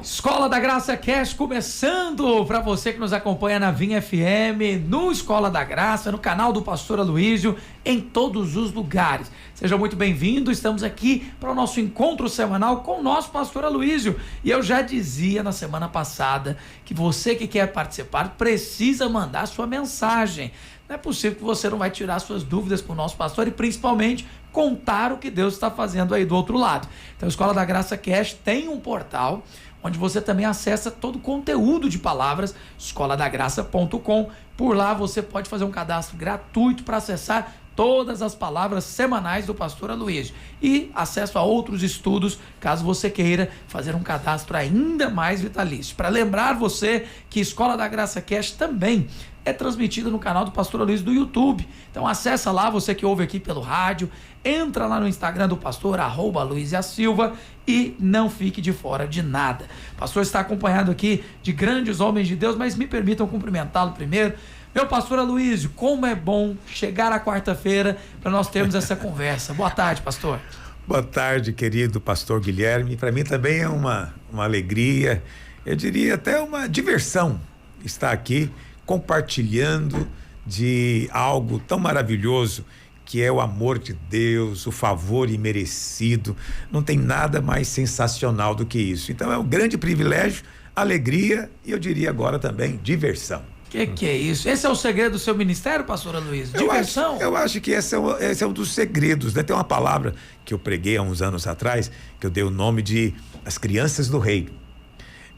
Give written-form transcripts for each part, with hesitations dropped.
Escola da Graça Cast começando para você que nos acompanha na Vinha FM, no Escola da Graça, no canal do Pastor Aloísio, em todos os lugares. Seja muito bem-vindo, estamos aqui para o nosso encontro semanal com o nosso Pastor Aloísio. E eu já dizia na semana passada que você que quer participar precisa mandar sua mensagem. Não é possível que você não vai tirar suas dúvidas com o nosso pastor e principalmente contar o que Deus está fazendo aí do outro lado. Então a Escola da Graça Cast tem um portal onde você também acessa todo o conteúdo de palavras, escoladagraça.com. Por lá você pode fazer um cadastro gratuito para acessar todas as palavras semanais do pastor Aloísio e acesso a outros estudos, caso você queira fazer um cadastro ainda mais vitalício. Para lembrar você que Escola da Graça Cast também é transmitida no canal do pastor Aloísio do YouTube. Então acessa lá, você que ouve aqui pelo rádio, entra lá no Instagram do pastor, @Aloísia_Silva, e não fique de fora de nada. O pastor está acompanhado aqui de grandes homens de Deus, mas me permitam cumprimentá-lo primeiro. Meu pastor Aloísio, como é bom chegar à quarta-feira para nós termos essa conversa. Boa tarde, pastor. Boa tarde, querido pastor Guilherme. Para mim também é uma alegria, eu diria até uma diversão estar aqui compartilhando de algo tão maravilhoso que é o amor de Deus, o favor imerecido. Não tem nada mais sensacional do que isso. Então é um grande privilégio, alegria e eu diria agora também diversão. Que é isso? Esse é o segredo do seu ministério, pastor Aloísio? Diversão? Eu acho que esse é um dos segredos, né? Tem uma palavra que eu preguei há uns anos atrás, que eu dei o nome de as crianças do reino.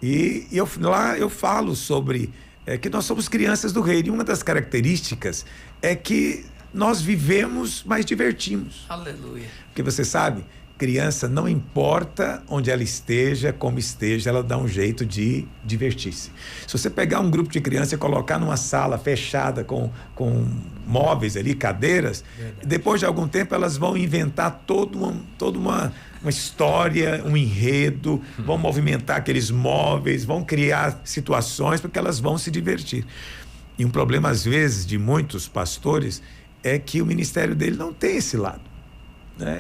E lá eu falo sobre que nós somos crianças do reino. E uma das características é que nós vivemos, mas divertimos. Aleluia. Porque você sabe, criança, não importa onde ela esteja, como esteja, ela dá um jeito de divertir-se. Se você pegar um grupo de crianças e colocar numa sala fechada com móveis ali, cadeiras, verdade, depois de algum tempo elas vão inventar toda uma história, um enredo, vão movimentar aqueles móveis, vão criar situações porque elas vão se divertir. E um problema às vezes de muitos pastores é que o ministério dele não tem esse lado.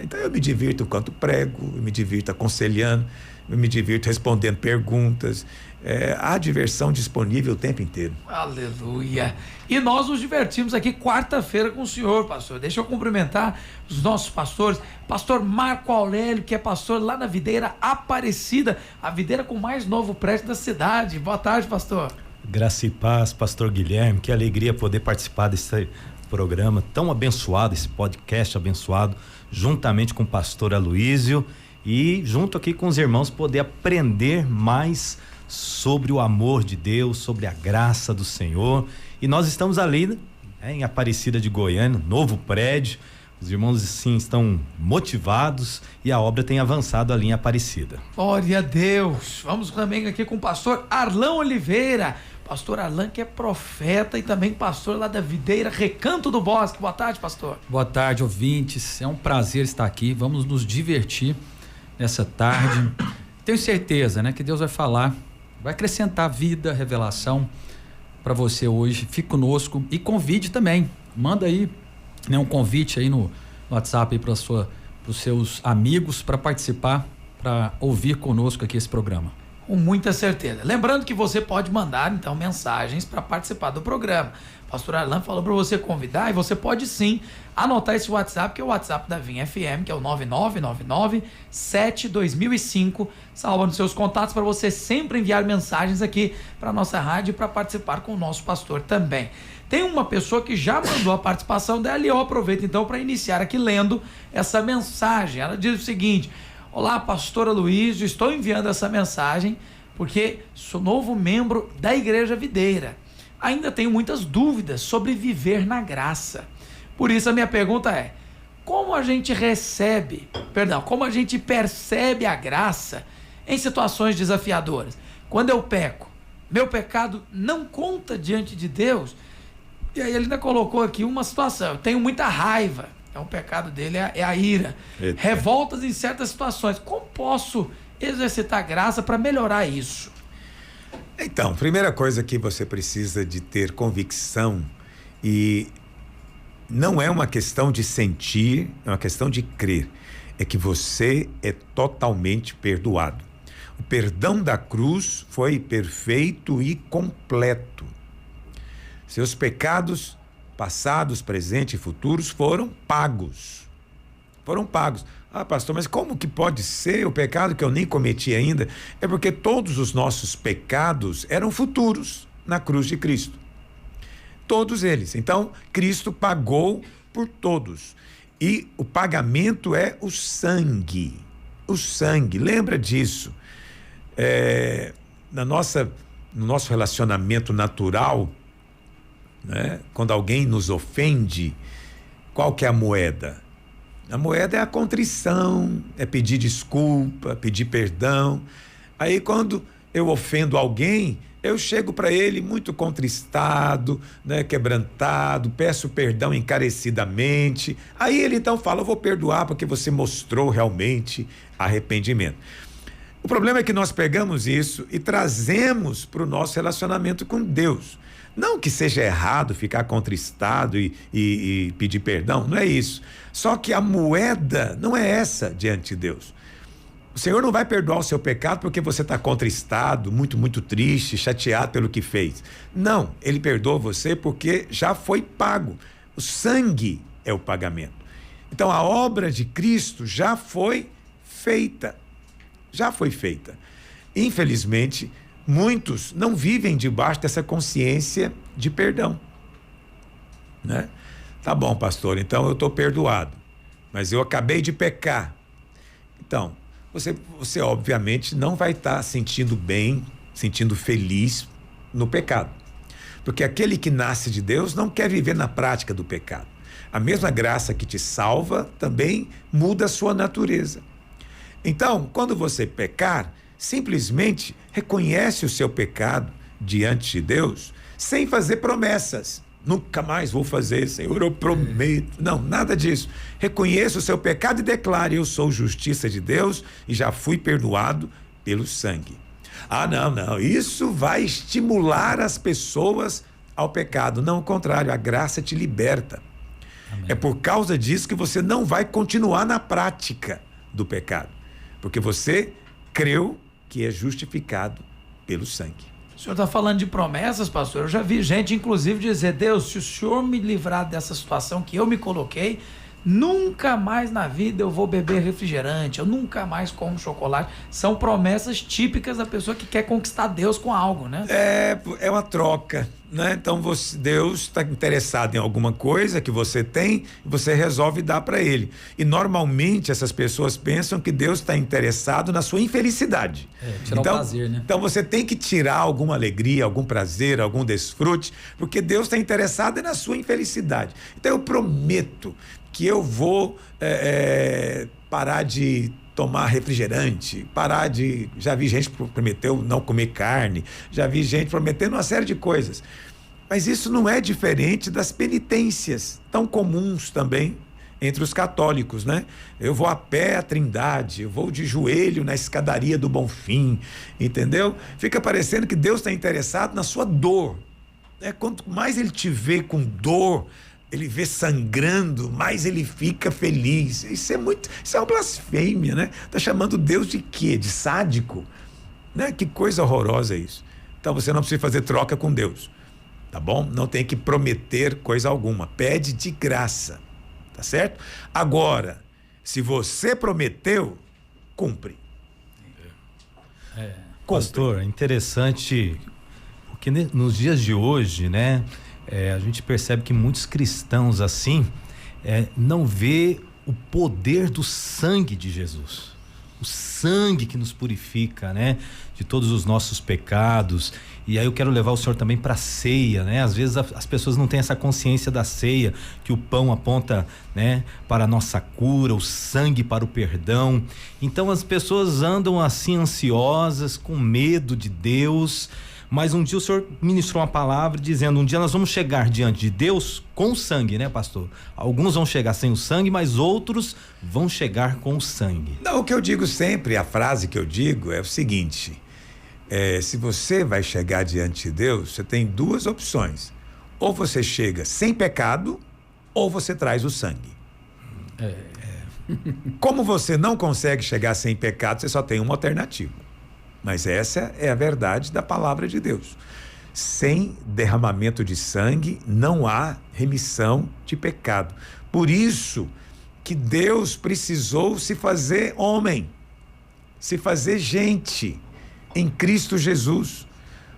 Então eu me divirto enquanto prego, eu me divirto aconselhando, eu me divirto respondendo perguntas, há diversão disponível o tempo inteiro. Aleluia. E nós nos divertimos aqui quarta-feira com o senhor, pastor. Deixa eu cumprimentar os nossos pastores, pastor Marco Aurélio, que é pastor lá na Videira Aparecida, a videira com o mais novo prédio da cidade. Boa tarde, pastor. Graça e paz, pastor Guilherme, que alegria poder participar desse programa tão abençoado, esse podcast abençoado, juntamente com o pastor Aloísio e junto aqui com os irmãos poder aprender mais sobre o amor de Deus, sobre a graça do Senhor. E nós estamos ali, em Aparecida de Goiânia, novo prédio. Os irmãos sim estão motivados e a obra tem avançado ali em Aparecida. Glória a Deus. Vamos também aqui com o pastor Arlão Oliveira. Pastor Arlan, que é profeta e também pastor lá da Videira Recanto do Bosque. Boa tarde, pastor. Boa tarde, ouvintes. É um prazer estar aqui. Vamos nos divertir nessa tarde. Tenho certeza, né, que Deus vai falar, vai acrescentar vida, revelação para você hoje. Fique conosco e convide também. Manda aí, né, um convite aí no WhatsApp para os seus amigos para participar, para ouvir conosco aqui esse programa. Com muita certeza. Lembrando que você pode mandar, então, mensagens para participar do programa. O pastor Arlan falou para você convidar e você pode sim anotar esse WhatsApp, que é o WhatsApp da Vinha FM, que é o 9999-72005. Salva nos seus contatos para você sempre enviar mensagens aqui para a nossa rádio e para participar com o nosso pastor também. Tem uma pessoa que já mandou a participação dela e eu aproveito então para iniciar aqui lendo essa mensagem. Ela diz o seguinte: olá, pastor Aloísio, estou enviando essa mensagem porque sou novo membro da Igreja Videira. Ainda tenho muitas dúvidas sobre viver na graça. Por isso a minha pergunta é: como a gente percebe a graça em situações desafiadoras? Quando eu peco, meu pecado não conta diante de Deus? E aí ele ainda colocou aqui uma situação: eu tenho muita raiva. Então o pecado dele é a ira. Eita. Revoltas em certas situações. Como posso exercitar graça para melhorar isso? Então, primeira coisa que você precisa de ter convicção, e não é uma questão de sentir, é uma questão de crer, é que você é totalmente perdoado. O perdão da cruz foi perfeito e completo. Seus pecados passados, presentes e futuros foram pagos. Foram pagos. Ah, pastor, mas como que pode ser o pecado que eu nem cometi ainda? É porque todos os nossos pecados eram futuros na cruz de Cristo. Todos eles. Então, Cristo pagou por todos. E o pagamento é o sangue. O sangue. Lembra disso? No nosso relacionamento natural, né? Quando alguém nos ofende, qual que é a moeda? A moeda é a contrição, é pedir desculpa, pedir perdão. Aí quando eu ofendo alguém, eu chego para ele muito contristado, né, quebrantado, peço perdão encarecidamente. Aí ele então fala, eu vou perdoar porque você mostrou realmente arrependimento. O problema é que nós pegamos isso e trazemos para o nosso relacionamento com Deus. Não que seja errado ficar contristado e pedir perdão, não é isso. Só que a moeda não é essa diante de Deus. O Senhor não vai perdoar o seu pecado porque você está contristado, muito triste, chateado pelo que fez. Não, Ele perdoa você porque já foi pago. O sangue é o pagamento. Então a obra de Cristo já foi feita. Já foi feita. Infelizmente, muitos não vivem debaixo dessa consciência de perdão, né? Tá bom, pastor, então eu estou perdoado, mas eu acabei de pecar. Então, você obviamente não vai estar sentindo bem, sentindo feliz no pecado, porque aquele que nasce de Deus não quer viver na prática do pecado. A mesma graça que te salva também muda a sua natureza. Então, quando você pecar, simplesmente reconhece o seu pecado diante de Deus, sem fazer promessas. Nunca mais vou fazer, Senhor, eu prometo. Não, nada disso. Reconheça o seu pecado e declare, eu sou justiça de Deus e já fui perdoado pelo sangue. Ah, não, isso vai estimular as pessoas ao pecado. Não, ao contrário, a graça te liberta. Amém. É por causa disso que você não vai continuar na prática do pecado, porque você creu que é justificado pelo sangue. O senhor está falando de promessas, pastor. Eu já vi gente, inclusive, dizer, Deus, se o senhor me livrar dessa situação que eu me coloquei, nunca mais na vida eu vou beber refrigerante, eu nunca mais como chocolate. São promessas típicas da pessoa que quer conquistar Deus com algo, né? É uma troca, né? Então Deus está interessado em alguma coisa que você tem e você resolve dar para ele. E normalmente essas pessoas pensam que Deus está interessado na sua infelicidade. Tirar o prazer, né? Então você tem que tirar alguma alegria, algum prazer, algum desfrute, porque Deus está interessado na sua infelicidade. Então eu prometo que eu vou parar de tomar refrigerante, já vi gente que prometeu não comer carne, já vi gente prometendo uma série de coisas. Mas isso não é diferente das penitências, tão comuns também entre os católicos, né? Eu vou a pé à Trindade, eu vou de joelho na escadaria do Bonfim, entendeu? Fica parecendo que Deus está interessado na sua dor, né? Quanto mais ele te vê com dor, ele vê sangrando, mais ele fica feliz. Isso é uma blasfêmia, né? Tá chamando Deus de quê? De sádico? Né? Que coisa horrorosa isso. Então você não precisa fazer troca com Deus, tá bom? Não tem que prometer coisa alguma. Pede de graça, tá certo? Agora, se você prometeu, cumpre. Pastor, interessante, porque nos dias de hoje, né? A gente percebe que muitos cristãos assim não vê o poder do sangue de Jesus, o sangue que nos purifica, né, de todos os nossos pecados. E aí eu quero levar o senhor também para a ceia, né? Às vezes as pessoas não têm essa consciência da ceia, que o pão aponta, né, para a nossa cura, o sangue para o perdão. Então as pessoas andam assim ansiosas, com medo de Deus. Mas um dia o senhor ministrou uma palavra dizendo, um dia nós vamos chegar diante de Deus com o sangue, né, pastor? Alguns vão chegar sem o sangue, mas outros vão chegar com o sangue. Não, o que eu digo sempre, a frase que eu digo é o seguinte, se você vai chegar diante de Deus, você tem duas opções. Ou você chega sem pecado, ou você traz o sangue. Como você não consegue chegar sem pecado, você só tem uma alternativa. Mas essa é a verdade da palavra de Deus. Sem derramamento de sangue não há remissão de pecado. Por isso que Deus precisou se fazer homem, se fazer gente em Cristo Jesus.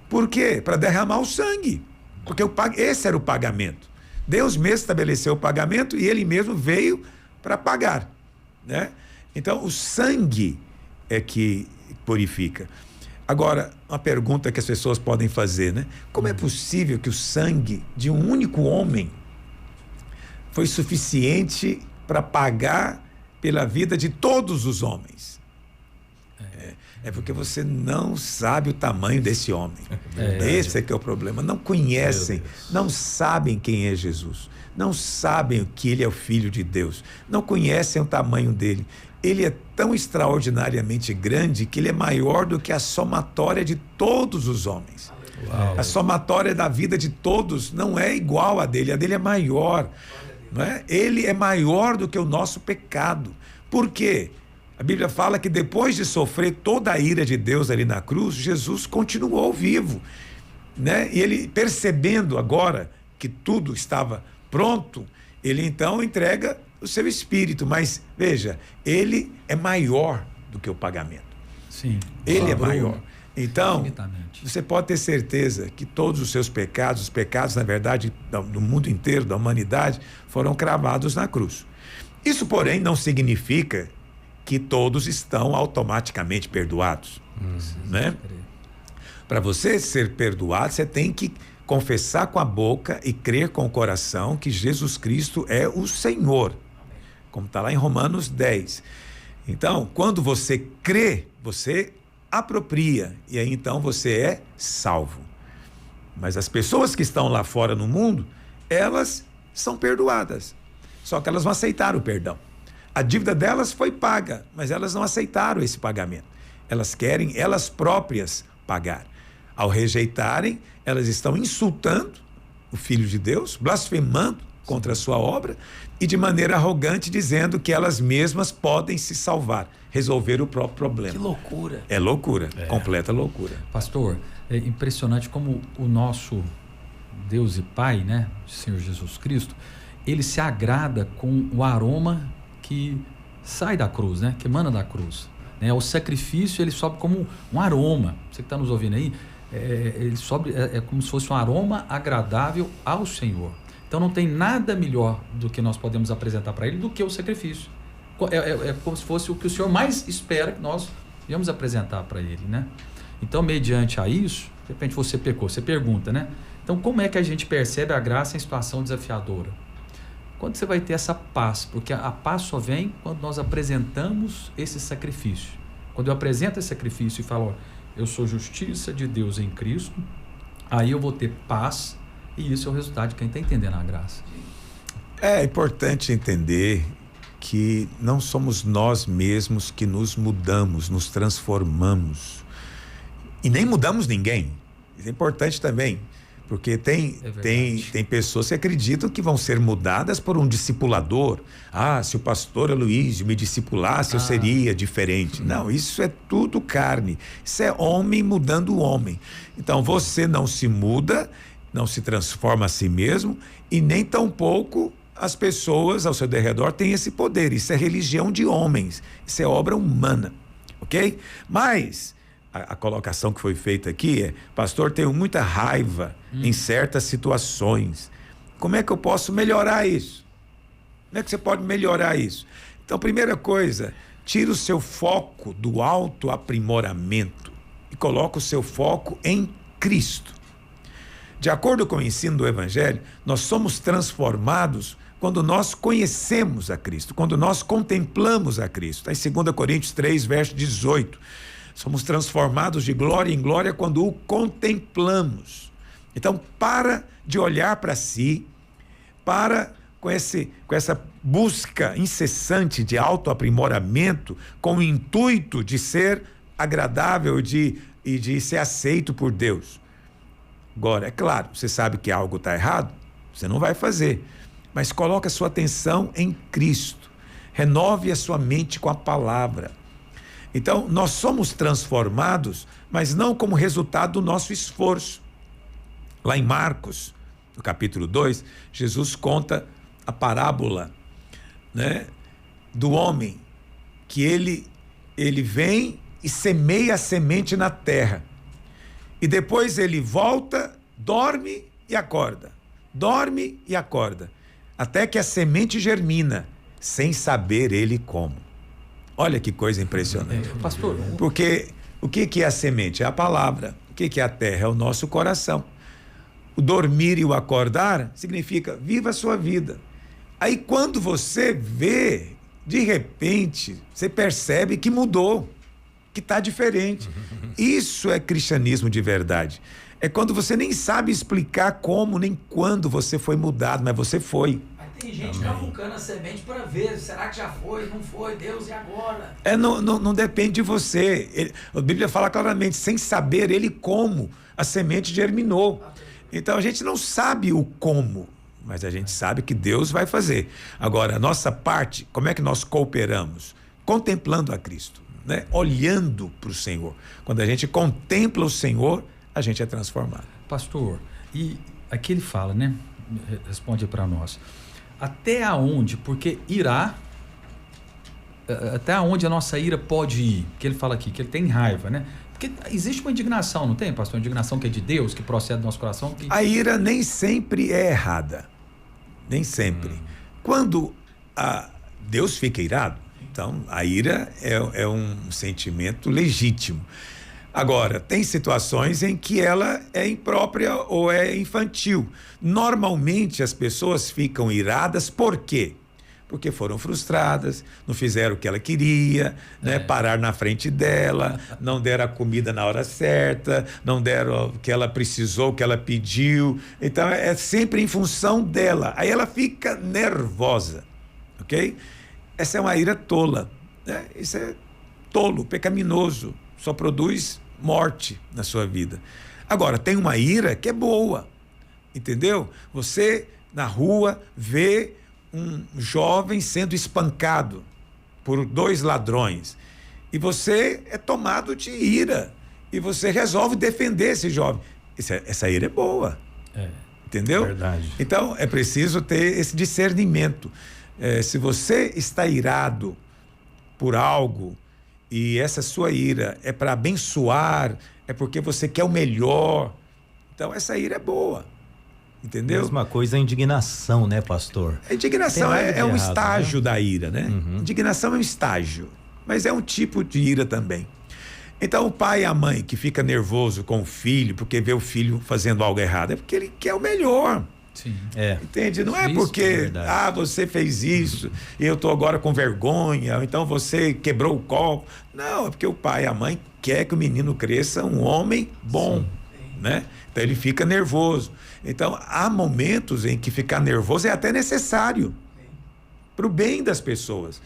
Por quê? Para derramar o sangue. Porque esse era o pagamento. Deus mesmo estabeleceu o pagamento e ele mesmo veio para pagar, né? Então, o sangue é que purifica. Agora, uma pergunta que as pessoas podem fazer, né? Como é possível que o sangue de um único homem foi suficiente para pagar pela vida de todos os homens? É porque você não sabe o tamanho desse homem. Esse é que é o problema. Não conhecem, não sabem quem é Jesus. Não sabem que ele é o Filho de Deus. Não conhecem o tamanho dele. Ele é tão extraordinariamente grande que ele é maior do que a somatória de todos os homens. Uau. A somatória da vida de todos não é igual a dele é maior. Não é? Ele é maior do que o nosso pecado. Por quê? A Bíblia fala que depois de sofrer toda a ira de Deus ali na cruz, Jesus continuou vivo, né? E ele, percebendo agora que tudo estava pronto, ele então entrega o seu espírito. Mas veja, ele é maior do que o pagamento. Sim. Ele é maior. Então, você pode ter certeza que todos os seus pecados, os pecados, na verdade, do mundo inteiro, da humanidade, foram cravados na cruz. Isso, porém, não significa que todos estão automaticamente perdoados, né? Para você ser perdoado, você tem que confessar com a boca e crer com o coração que Jesus Cristo é o Senhor, como está lá em Romanos 10. Então, quando você crê, você apropria, e aí então você é salvo. Mas as pessoas que estão lá fora no mundo, elas são perdoadas, só que elas não aceitaram o perdão. A dívida delas foi paga, mas elas não aceitaram esse pagamento. Elas querem elas próprias pagar. Ao rejeitarem, elas estão insultando o Filho de Deus, blasfemando contra a sua obra e de maneira arrogante dizendo que elas mesmas podem se salvar, resolver o próprio problema. Que loucura. É loucura, completa loucura. Pastor, é impressionante como o nosso Deus e Pai, né, Senhor Jesus Cristo, ele se agrada com o aroma que sai da cruz, né? Que emana da cruz, né? O sacrifício, ele sobe como um aroma. Você que está nos ouvindo aí, ele sobe, é como se fosse um aroma agradável ao Senhor. Então não tem nada melhor do que nós podemos apresentar para ele do que o sacrifício. É como se fosse o que o Senhor mais espera que nós viemos apresentar para ele, né? Então, mediante a isso, de repente você pecou, você pergunta, né? Então, como é que a gente percebe a graça em situação desafiadora? Quando você vai ter essa paz? Porque a paz só vem quando nós apresentamos esse sacrifício. Quando eu apresento esse sacrifício e falo, ó, eu sou justiça de Deus em Cristo, aí eu vou ter paz, e isso é o resultado de quem está entendendo a graça. É importante entender que não somos nós mesmos que nos mudamos, nos transformamos. E nem mudamos ninguém. Isso é importante também. Porque tem pessoas que acreditam que vão ser mudadas por um discipulador. Ah, se o pastor Aloísio me discipulasse, eu seria diferente. Não, isso é tudo carne. Isso é homem mudando o homem. Então, você não se muda, não se transforma a si mesmo, e nem tampouco as pessoas ao seu derredor têm esse poder. Isso é religião de homens. Isso é obra humana. Ok? Mas a colocação que foi feita aqui é: pastor, tenho muita raiva em certas situações. Como é que eu posso melhorar isso? Como é que você pode melhorar isso? Então, primeira coisa, tira o seu foco do autoaprimoramento e coloca o seu foco em Cristo. De acordo com o ensino do Evangelho, nós somos transformados quando nós conhecemos a Cristo, quando nós contemplamos a Cristo. Está em 2 Coríntios 3, verso 18. Somos transformados de glória em glória quando o contemplamos. Então, para de olhar para si, para com essa busca incessante de autoaprimoramento, com o intuito de ser agradável e de ser aceito por Deus. Agora, é claro, você sabe que algo está errado, você não vai fazer, mas coloque a sua atenção em Cristo. Renove a sua mente com a palavra. Então, nós somos transformados, mas não como resultado do nosso esforço. Lá em Marcos, no capítulo 2, Jesus conta a parábola, né, do homem, que ele vem e semeia a semente na terra. E depois ele volta, dorme e acorda. Dorme e acorda. Até que a semente germina, sem saber ele como. Olha que coisa impressionante. Pastor, Porque o que é a semente? É a palavra. O que é a terra? É o nosso coração. O dormir e o acordar significa viva a sua vida. Aí quando você vê, de repente, você percebe que mudou, que está diferente. Isso é cristianismo de verdade. É quando você nem sabe explicar como nem quando você foi mudado, mas você foi. Mas tem gente cavucando a semente para ver, será que já foi, não foi, Deus, e agora? Não depende de você. A Bíblia fala claramente, sem saber ele como a semente germinou. Então a gente não sabe o como, mas a gente sabe que Deus vai fazer. Agora, a nossa parte, como é que nós cooperamos? Contemplando a Cristo, né? Olhando para o Senhor. Quando a gente contempla o Senhor, a gente é transformado. pastor, e aqui ele fala, né? Responde para nós. Até onde a nossa ira pode ir? Que ele fala aqui, que ele tem raiva, né? Porque existe uma indignação, não tem, pastor? Uma indignação que é de Deus, que procede do nosso coração. A ira nem sempre é errada. Nem sempre. Quando Deus fica irado, então a ira é um sentimento legítimo. Agora, tem situações em que ela é imprópria ou é infantil. Normalmente as pessoas ficam iradas por quê? Porque foram frustradas, não fizeram o que ela queria, né? Parar na frente dela, não deram a comida na hora certa, não deram o que ela precisou, o que ela pediu. Então é sempre em função dela. Aí ela fica nervosa, ok? Essa é uma ira tola, né? Isso é tolo, pecaminoso, só produz morte na sua vida. Agora, tem uma ira que é boa, entendeu? Você na rua vê um jovem sendo espancado por 2 ladrões e você é tomado de ira e você resolve defender esse jovem. Essa ira é boa, entendeu? Verdade. Então é preciso ter esse discernimento. Se você está irado por algo e essa sua ira é para abençoar, é porque você quer o melhor, então essa ira é boa. Entendeu? Mesma coisa a indignação, né, pastor? A indignação é um errado, estágio, né? da ira, né? Indignação é um estágio, mas é um tipo de ira também. Então o pai e a mãe que fica nervoso com o filho porque vê o filho fazendo algo errado, é porque ele quer o melhor. Sim. Entende? Não é Isso porque é verdade. você fez isso e eu estou agora com vergonha, ou então você quebrou o copo. Não, é porque o pai e a mãe quer que o menino cresça um homem bom, né? Então ele fica nervoso. Então há momentos em que ficar nervoso é até necessário para o bem das pessoas.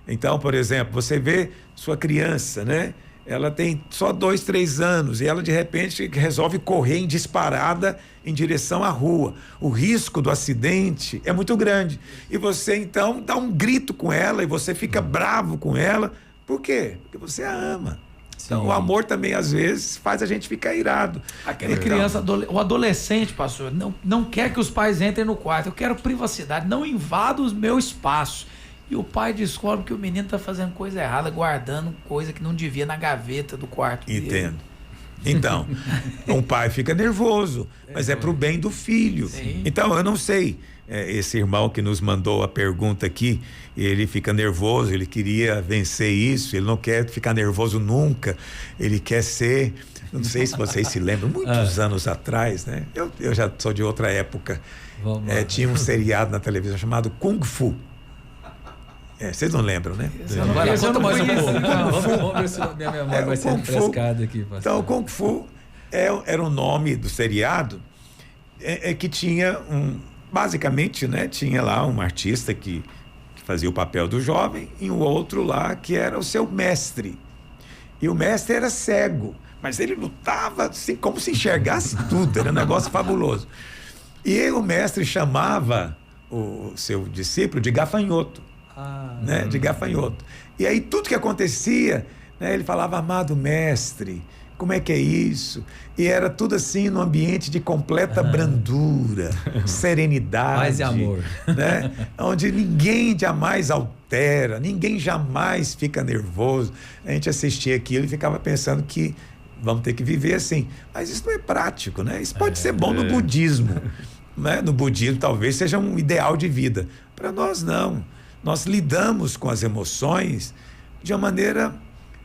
Então, por exemplo, você vê sua criança, né? Ela tem só 2, 3 anos e ela de repente resolve correr em disparada em direção à rua. O risco do acidente é muito grande. E você então dá um grito com ela e você fica bravo com ela. Por quê? Porque você a ama. Então, o amor também, às vezes, faz a gente ficar irado. Aquela criança, o adolescente, pastor, não quer que os pais entrem no quarto. Eu quero privacidade, não invada o meu espaço. E o pai descobre que o menino está fazendo coisa errada, guardando coisa que não devia na gaveta do quarto dele. Entendo. Então, um pai fica nervoso, mas é para o bem do filho. Sim. Então, eu não sei, esse irmão que nos mandou a pergunta aqui, ele fica nervoso, ele queria vencer isso, ele não quer ficar nervoso nunca, ele quer ser, não sei se vocês se lembram, muitos anos atrás, né? Eu já sou de outra época, tinha um seriado na televisão chamado Kung Fu. Vocês não lembram, né? Agora, conta mais um pouco. Kung Fu. Vamos ver se a minha memória vai ser refrescada aqui, pastor. Então, o Kung Fu era o nome do seriado que tinha basicamente, né? Tinha lá um artista que fazia o papel do jovem e um outro lá que era o seu mestre. E o mestre era cego, mas ele lutava assim como se enxergasse tudo, era um negócio fabuloso. E o mestre chamava o seu discípulo de gafanhoto. Né, de gafanhoto. E aí tudo que acontecia, né? Ele falava, amado mestre, como é que é isso? E era tudo assim num ambiente de completa brandura, serenidade. Paz e amor. Né? Onde ninguém jamais altera, ninguém jamais fica nervoso. A gente assistia aquilo e ficava pensando que vamos ter que viver assim. Mas isso não é prático, né? Isso pode ser bom no budismo. Né? No budismo talvez seja um ideal de vida. Para nós não. Nós lidamos com as emoções de uma maneira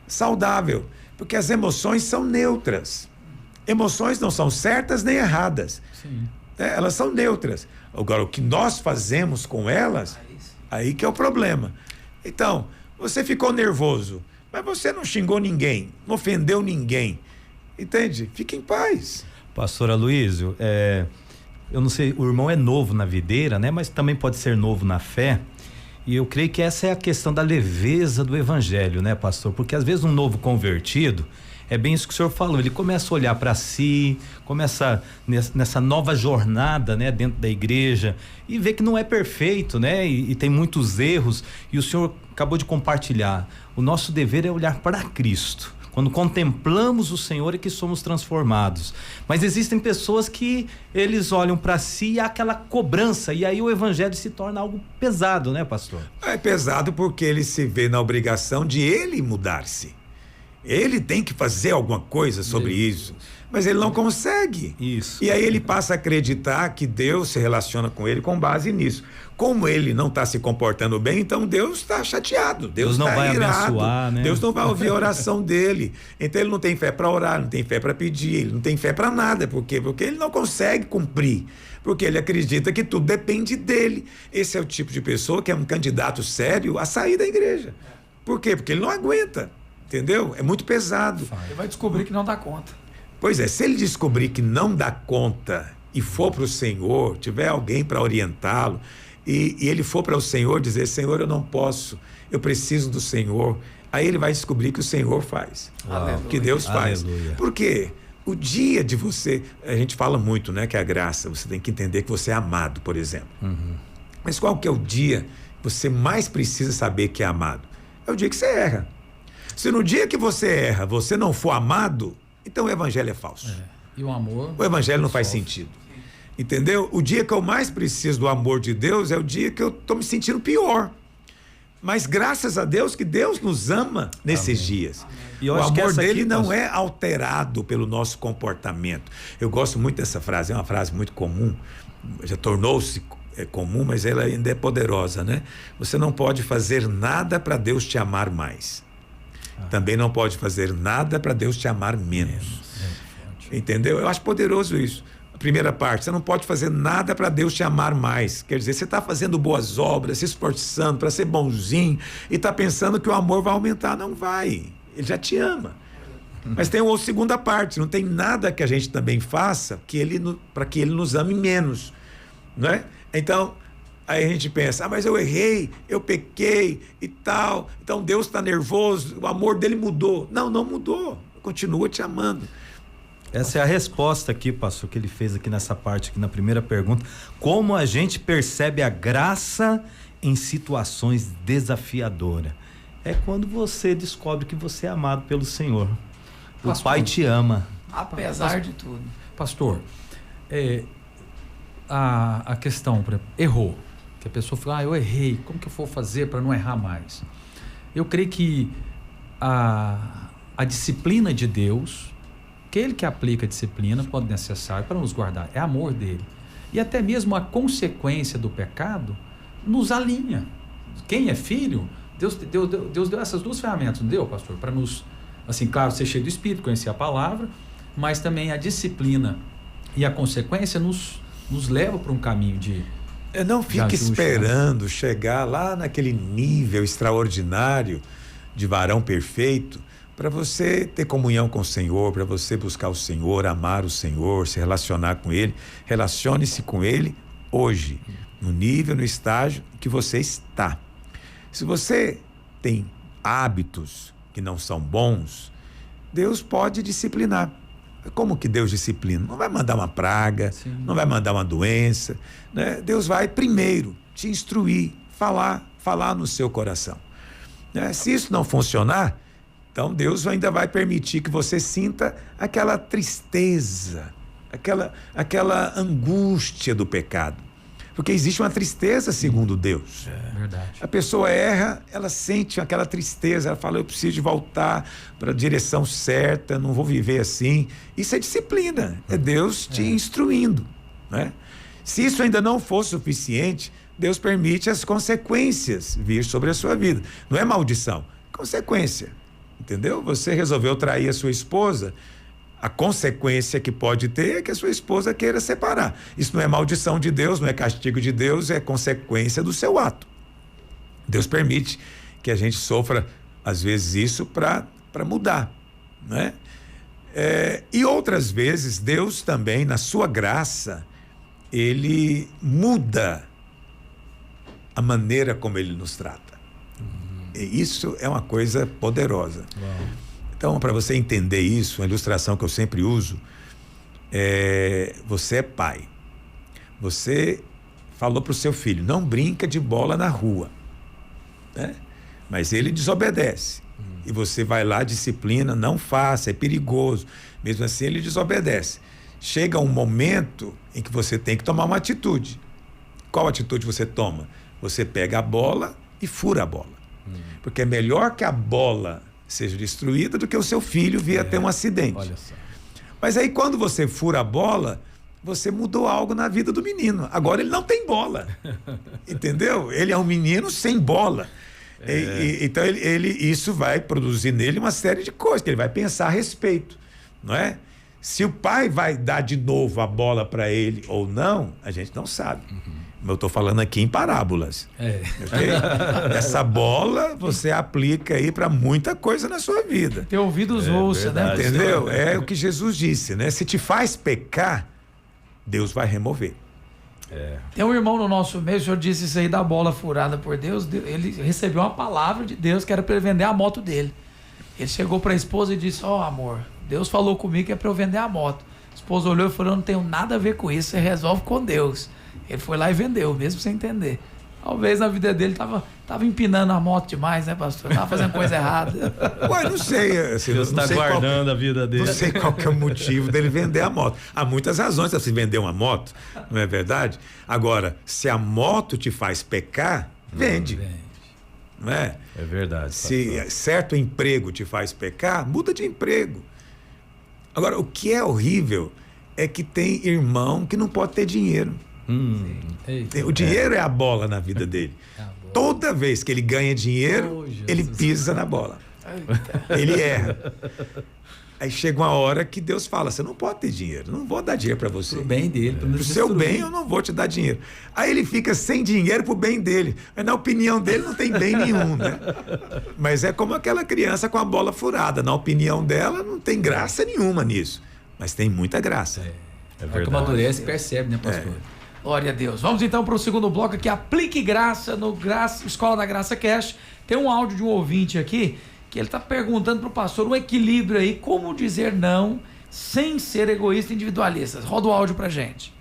saudável. Porque as emoções são neutras. Emoções não são certas nem erradas. Sim. Elas são neutras. Agora, o que nós fazemos com elas, aí que é o problema. Então, você ficou nervoso, mas você não xingou ninguém, não ofendeu ninguém. Entende? Fique em paz. Pastor Aloysio, eu não sei, o irmão é novo na videira, né? Mas também pode ser novo na fé. E eu creio que essa é a questão da leveza do evangelho, né, pastor? Porque às vezes um novo convertido, é bem isso que o senhor falou, ele começa a olhar para si, começa nessa nova jornada, né, dentro da igreja, e vê que não é perfeito, né, e tem muitos erros, e o senhor acabou de compartilhar, o nosso dever é olhar para Cristo. Quando contemplamos o Senhor é que somos transformados. Mas existem pessoas que eles olham para si e há aquela cobrança, e aí o evangelho se torna algo pesado, né, pastor? É pesado porque ele se vê na obrigação de ele mudar-se. Ele tem que fazer alguma coisa sobre isso, mas ele não consegue. Isso. E aí ele passa a acreditar que Deus se relaciona com ele com base nisso. Como ele não está se comportando bem, então Deus está chateado, Deus não tá vai irado, abençoar, né? Deus não vai ouvir a oração dele. Então ele não tem fé para orar, não tem fé para pedir, ele não tem fé para nada. Por quê? Porque ele não consegue cumprir. Porque ele acredita que tudo depende dele. Esse é o tipo de pessoa que é um candidato sério a sair da igreja. Por quê? Porque ele não aguenta. Entendeu? É muito pesado. Ele vai descobrir que não dá conta. Pois é, se ele descobrir que não dá conta e for para o Senhor, tiver alguém para orientá-lo, e ele for para o Senhor dizer, Senhor, eu não posso, eu preciso do Senhor, aí ele vai descobrir que o Senhor faz, que Deus faz. Aleluia. Por quê? O dia de você, a gente fala muito, né, que é a graça, você tem que entender que você é amado, por exemplo. Mas qual que é o dia que você mais precisa saber que é amado? É o dia que você erra. Se no dia que você erra, você não for amado, então o evangelho é falso. E o amor? O evangelho não faz sentido. Entendeu? O dia que eu mais preciso do amor de Deus é o dia que eu estou me sentindo pior. Mas graças a Deus que Deus nos ama nesses dias. E eu o acho que amor essa dele aqui, não pastor, é alterado pelo nosso comportamento. Eu gosto muito dessa frase, é uma frase muito comum, já tornou-se comum, mas ela ainda é poderosa, né? Você não pode fazer nada para Deus te amar mais. Também não pode fazer nada para Deus te amar menos. Entendeu? Eu acho poderoso isso. A primeira parte, você não pode fazer nada para Deus te amar mais. Quer dizer, você está fazendo boas obras, se esforçando para ser bonzinho e está pensando que o amor vai aumentar. Não vai. Ele já te ama. Mas tem a segunda parte, não tem nada que a gente também faça para que ele nos ame menos. Não é? Então, aí a gente pensa, mas eu errei, eu pequei e tal, então Deus está nervoso, o amor dele mudou. Não, não mudou, continua te amando. Essa é a resposta aqui, pastor, que ele fez aqui nessa parte, aqui na primeira pergunta. Como a gente percebe a graça em situações desafiadoras? É quando você descobre que você é amado pelo Senhor. O Pastor, Pai te ama. Apesar de tudo. Pastor, a questão, por exemplo, errou. Que a pessoa fala, eu errei, como que eu vou fazer para não errar mais? Eu creio que a disciplina de Deus, aquele que aplica a disciplina, quando necessário, para nos guardar, é amor dele. E até mesmo a consequência do pecado nos alinha. Quem é filho, Deus deu essas duas ferramentas, não deu, pastor? Para nos, assim, claro, ser cheio do Espírito, conhecer a palavra, mas também a disciplina e a consequência nos leva para um caminho de... Não fique esperando chegar lá naquele nível extraordinário de varão perfeito para você ter comunhão com o Senhor, para você buscar o Senhor, amar o Senhor, se relacionar com Ele. Relacione-se com Ele hoje, no nível, no estágio que você está. Se você tem hábitos que não são bons, Deus pode disciplinar. Como que Deus disciplina? Não vai mandar uma praga, não vai mandar uma doença, né? Deus vai primeiro te instruir, falar no seu coração. Né? Se isso não funcionar, Então Deus ainda vai permitir que você sinta aquela tristeza, aquela angústia do pecado. Porque existe uma tristeza segundo Deus. Verdade. A pessoa erra, ela sente aquela tristeza, ela fala, eu preciso de voltar para a direção certa, não vou viver assim. Isso é disciplina, é Deus te instruindo, né? Se isso ainda não for suficiente, Deus permite as consequências vir sobre a sua vida. Não é maldição, consequência, entendeu? Você resolveu trair a sua esposa, a consequência que pode ter é que a sua esposa queira separar. Isso não é maldição de Deus, não é castigo de Deus, é consequência do seu ato. Deus permite que a gente sofra, às vezes, isso para mudar, né? E outras vezes, Deus também, na sua graça, Ele muda a maneira como Ele nos trata. E isso é uma coisa poderosa. Uau. Então, para você entender isso, uma ilustração que eu sempre uso, você é pai. Você falou para o seu filho, não brinca de bola na rua, né? Mas ele desobedece. E você vai lá, disciplina, não faça, é perigoso. Mesmo assim, ele desobedece. Chega um momento em que você tem que tomar uma atitude. Qual atitude você toma? Você pega a bola e fura a bola. Porque é melhor que a bola seja destruída do que o seu filho vir a ter um acidente. Olha só. Mas aí quando você fura a bola, você mudou algo na vida do menino. Agora ele não tem bola. Entendeu? Ele é um menino sem bola. Então isso vai produzir nele uma série de coisas que ele vai pensar a respeito, não é? Se o pai vai dar de novo a bola para ele ou não, a gente não sabe. Eu estou falando aqui em parábolas. Okay? Essa bola você aplica aí para muita coisa na sua vida. Ter ouvidos ouça, né? Entendeu? É o que Jesus disse, né? Se te faz pecar, Deus vai remover. Tem um irmão no nosso meio, o senhor disse isso aí da bola furada por Deus, ele recebeu uma palavra de Deus que era para ele vender a moto dele. Ele chegou para a esposa e disse, amor, Deus falou comigo que é para eu vender a moto. A esposa olhou e falou, eu não tenho nada a ver com isso, você resolve com Deus. Ele foi lá e vendeu, mesmo sem entender. Talvez na vida dele tava empinando a moto demais, né, pastor? Tava fazendo coisa errada. Ué, não sei. Assim, Deus está guardando a vida dele. Não sei qual que é o motivo dele vender a moto. Há muitas razões para se vender uma moto, não é verdade? Agora, se a moto te faz pecar, vende. Não é? É verdade. Se certo emprego te faz pecar, muda de emprego. Agora, o que é horrível é que tem irmão que não pode ter dinheiro. O dinheiro é a bola na vida dele. Toda vez que ele ganha dinheiro, ele pisa na bola. Ele erra. Aí chega uma hora que Deus fala, você não pode ter dinheiro, não vou dar dinheiro para você. Pro bem dele. Pro seu bem eu não vou te dar dinheiro. Aí ele fica sem dinheiro pro bem dele. Mas na opinião dele não tem bem nenhum, né? Mas é como aquela criança com a bola furada. Na opinião dela não tem graça nenhuma nisso. Mas tem muita graça. É verdade. Quando amadurece, percebe, né, pastor? Glória a Deus. Vamos então para o segundo bloco aqui, Aplique Graça no Escola da Graça Cast. Tem um áudio de um ouvinte aqui que ele está perguntando para o pastor um equilíbrio aí, como dizer não sem ser egoísta e individualista. Roda o áudio para gente.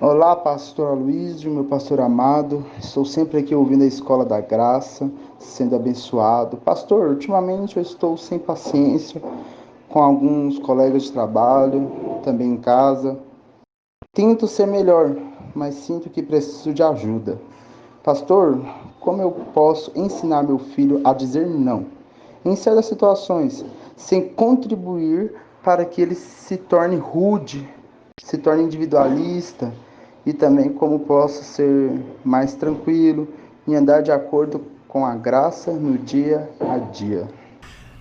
Olá, pastor Aloysio, meu pastor amado. Estou sempre aqui ouvindo a Escola da Graça, sendo abençoado. Pastor, ultimamente eu estou sem paciência com alguns colegas de trabalho, também em casa. Tento ser melhor, mas sinto que preciso de ajuda. Pastor, como eu posso ensinar meu filho a dizer não em certas situações, sem contribuir para que ele se torne rude, se torne individualista? E também como posso ser mais tranquilo e andar de acordo com a graça no dia a dia.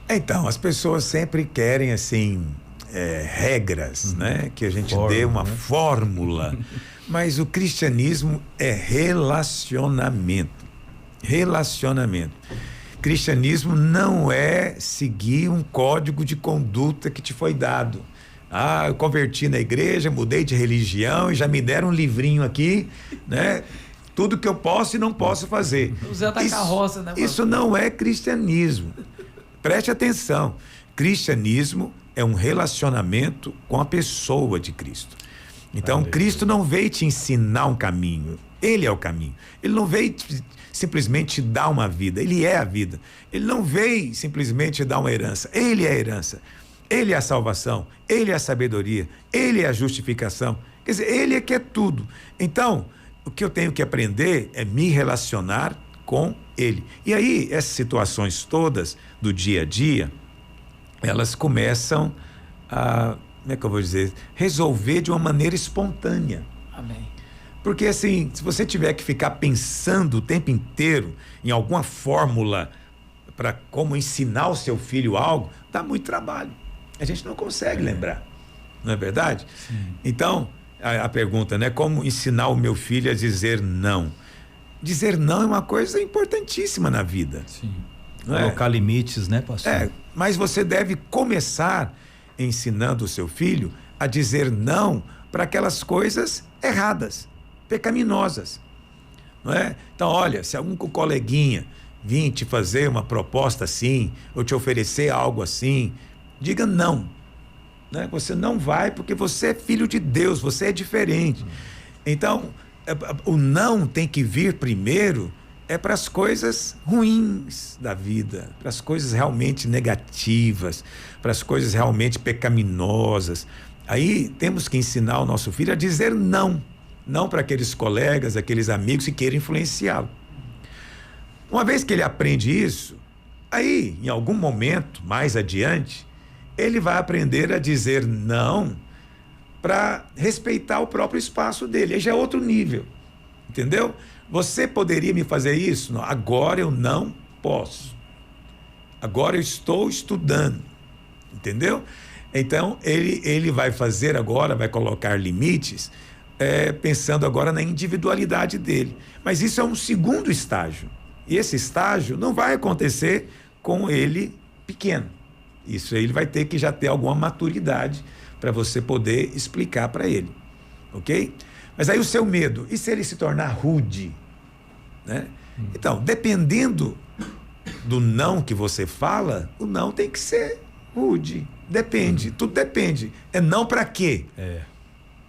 Então, as pessoas sempre querem, assim, regras, né? Que a gente dê uma fórmula. Mas o cristianismo é relacionamento. Relacionamento. Cristianismo não é seguir um código de conduta que te foi dado. Eu converti na igreja, mudei de religião e já me deram um livrinho aqui, né? Tudo que eu posso e não posso fazer. O Zé da carroça, né? Isso não é cristianismo. Preste atenção. Cristianismo é um relacionamento com a pessoa de Cristo. Então, Cristo não veio te ensinar um caminho, Ele é o caminho. Ele não veio simplesmente te dar uma vida, Ele é a vida. Ele não veio simplesmente te dar uma herança, Ele é a herança. Ele é a salvação, Ele é a sabedoria, Ele é a justificação. Quer dizer, Ele é que é tudo. Então, o que eu tenho que aprender é me relacionar com Ele. E aí, essas situações todas do dia a dia, elas começam a, como é que eu vou dizer, resolver de uma maneira espontânea. Amém. Porque assim, se você tiver que ficar pensando o tempo inteiro em alguma fórmula para como ensinar o seu filho algo, dá muito trabalho. A gente não consegue lembrar, não é verdade? Sim. Então, a pergunta, né? Como ensinar o meu filho a dizer não? Dizer não é uma coisa importantíssima na vida. Sim. Não é? Colocar limites, né, pastor? Mas você deve começar ensinando o seu filho a dizer não para aquelas coisas erradas, pecaminosas, não é? Então, olha, se algum coleguinha vir te fazer uma proposta assim, ou te oferecer algo assim, diga não, né? Você não vai porque você é filho de Deus, você é diferente. Então, o não tem que vir primeiro para as coisas ruins da vida, para as coisas realmente negativas, para as coisas realmente pecaminosas. Aí temos que ensinar o nosso filho a dizer não, não para aqueles colegas, aqueles amigos que queiram influenciá-lo. Uma vez que ele aprende isso, aí, em algum momento, mais adiante, ele vai aprender a dizer não para respeitar o próprio espaço dele. Aí já é outro nível, entendeu? Você poderia me fazer isso? Não, agora eu não posso. Agora eu estou estudando, entendeu? Então, ele vai fazer agora, vai colocar limites, pensando agora na individualidade dele. Mas isso é um segundo estágio. E esse estágio não vai acontecer com ele pequeno. Isso aí ele vai ter que já ter alguma maturidade para você poder explicar para ele, ok? Mas aí o seu medo, e se ele se tornar rude, né? Então, dependendo do não que você fala, o não tem que ser rude. Depende, tudo depende. É não para quê?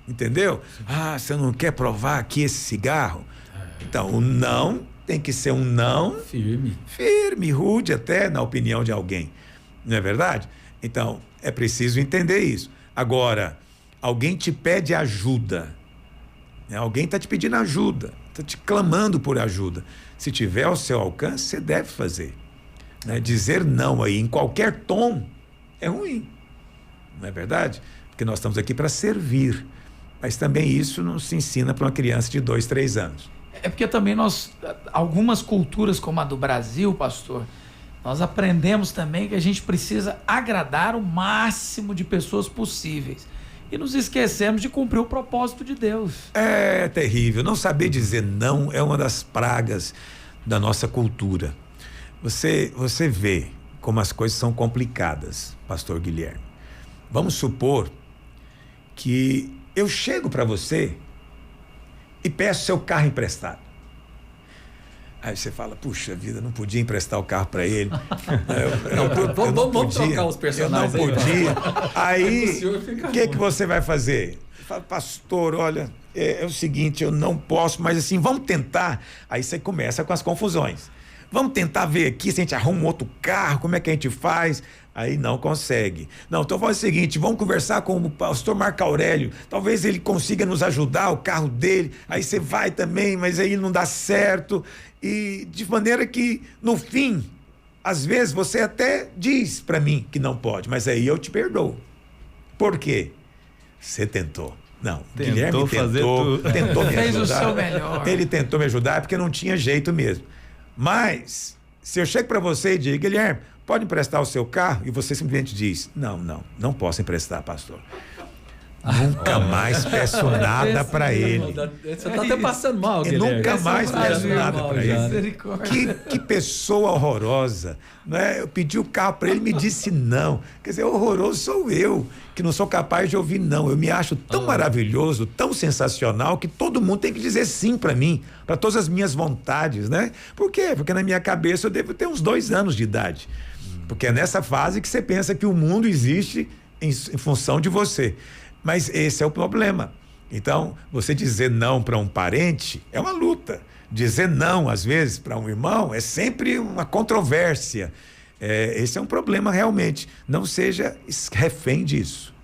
Entendeu? Ah, você não quer provar aqui esse cigarro? Então, o não tem que ser um não firme, rude até, na opinião de alguém. Não é verdade? Então, é preciso entender isso. Agora, alguém te pede ajuda, né? Alguém está te pedindo ajuda, está te clamando por ajuda. Se tiver ao seu alcance, você deve fazer, né? Dizer não aí, em qualquer tom, é ruim. Não é verdade? Porque nós estamos aqui para servir. Mas também isso não se ensina para uma criança de 2, 3 anos. É porque também algumas culturas como a do Brasil, pastor, nós aprendemos também que a gente precisa agradar o máximo de pessoas possíveis. E nos esquecemos de cumprir o propósito de Deus. É terrível. Não saber dizer não é uma das pragas da nossa cultura. Você vê como as coisas são complicadas, pastor Guilherme. Vamos supor que eu chego para você e peço seu carro emprestado. Aí você fala, puxa vida, não podia emprestar o carro para ele. Vamos trocar os personagens. Eu não podia. Aí, o que você vai fazer? Fala, pastor, olha, é o seguinte, eu não posso, mas assim, vamos tentar. Aí você começa com as confusões. Vamos tentar ver aqui se a gente arruma um outro carro, como é que a gente faz? Aí não consegue. Não, então faz o seguinte, vamos conversar com o pastor Marco Aurélio, talvez ele consiga nos ajudar, o carro dele, aí você vai também, mas aí não dá certo, e de maneira que, no fim, às vezes você até diz para mim que não pode, mas aí eu te perdoo. Por quê? Você tentou. Não, Guilherme tentou me ajudar. Fez o seu melhor. Ele tentou me ajudar porque não tinha jeito mesmo. Mas, se eu chego para você e digo, Guilherme, pode emprestar o seu carro? E você simplesmente diz, não posso emprestar, pastor. Nunca mais peço nada para ele. Você está até passando mal, Guilherme. Nunca mais peço nada para ele. Misericórdia. Que pessoa horrorosa. Né? Eu pedi o carro para ele e me disse não. Quer dizer, horroroso sou eu, que não sou capaz de ouvir não. Eu me acho tão maravilhoso, tão sensacional, que todo mundo tem que dizer sim para mim, para todas as minhas vontades, né? Por quê? Porque na minha cabeça eu devo ter uns 2 anos de idade. Porque é nessa fase que você pensa que o mundo existe em função de você. Mas esse é o problema. Então, você dizer não para um parente é uma luta. Dizer não, às vezes, para um irmão é sempre uma controvérsia. Esse é um problema realmente. Não seja refém disso.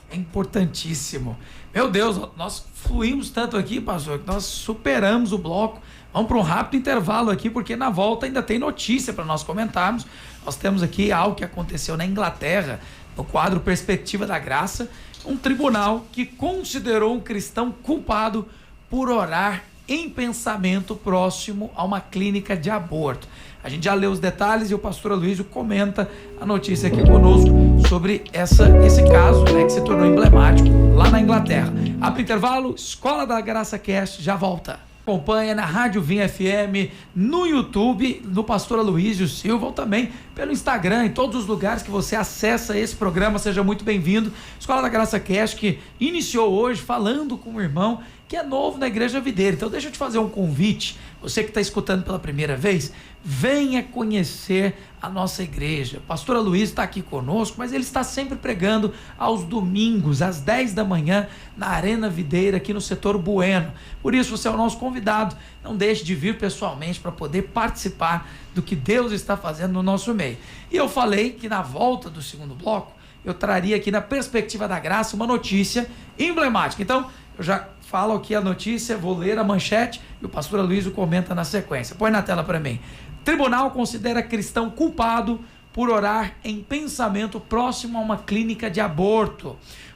É importantíssimo. Meu Deus, nós fluímos tanto aqui, pastor, que nós superamos o bloco. Vamos para um rápido intervalo aqui, porque na volta ainda tem notícia para nós comentarmos. Nós temos aqui algo que aconteceu na Inglaterra, no quadro Perspectiva da Graça, um tribunal que considerou um cristão culpado por orar em pensamento próximo a uma clínica de aborto. A gente já leu os detalhes e o pastor Aloysio comenta a notícia aqui conosco sobre esse caso, né, que se tornou emblemático lá na Inglaterra. Abre intervalo, Escola da Graça Cast já volta. Acompanha na Rádio Vinha FM, no YouTube, do pastor Aloysio Silva, ou também pelo Instagram, em todos os lugares que você acessa esse programa. Seja muito bem-vindo. Escola da Graça Cast, que iniciou hoje falando com um irmão que é novo na Igreja Videira. Então deixa eu te fazer um convite, você que está escutando pela primeira vez, venha conhecer a nossa igreja. O pastor Aloysio está aqui conosco, mas ele está sempre pregando aos domingos, às 10 da manhã, na Arena Videira, aqui no setor Bueno. Por isso, você é o nosso convidado. Não deixe de vir pessoalmente para poder participar do que Deus está fazendo no nosso meio. E eu falei que na volta do segundo bloco, eu traria aqui na Perspectiva da Graça uma notícia emblemática. Então, eu já falo aqui a notícia, vou ler a manchete e o pastor Aloysio comenta na sequência. Põe na tela para mim. Tribunal considera cristão culpado por orar em pensamento próximo a uma clínica de aborto.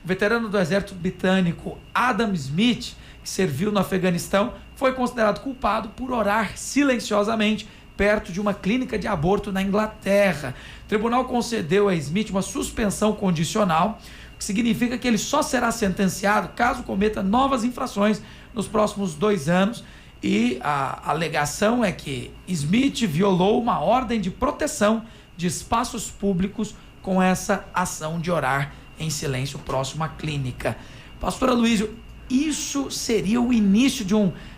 O veterano do exército britânico Adam Smith, que serviu no Afeganistão, foi considerado culpado por orar silenciosamente perto de uma clínica de aborto na Inglaterra. O tribunal concedeu a Smith uma suspensão condicional, o que significa que ele só será sentenciado caso cometa novas infrações nos próximos 2 anos. E a alegação é que Smith violou uma ordem de proteção de espaços públicos com essa ação de orar em silêncio próximo à clínica. Pastor Aloysio, isso seria o início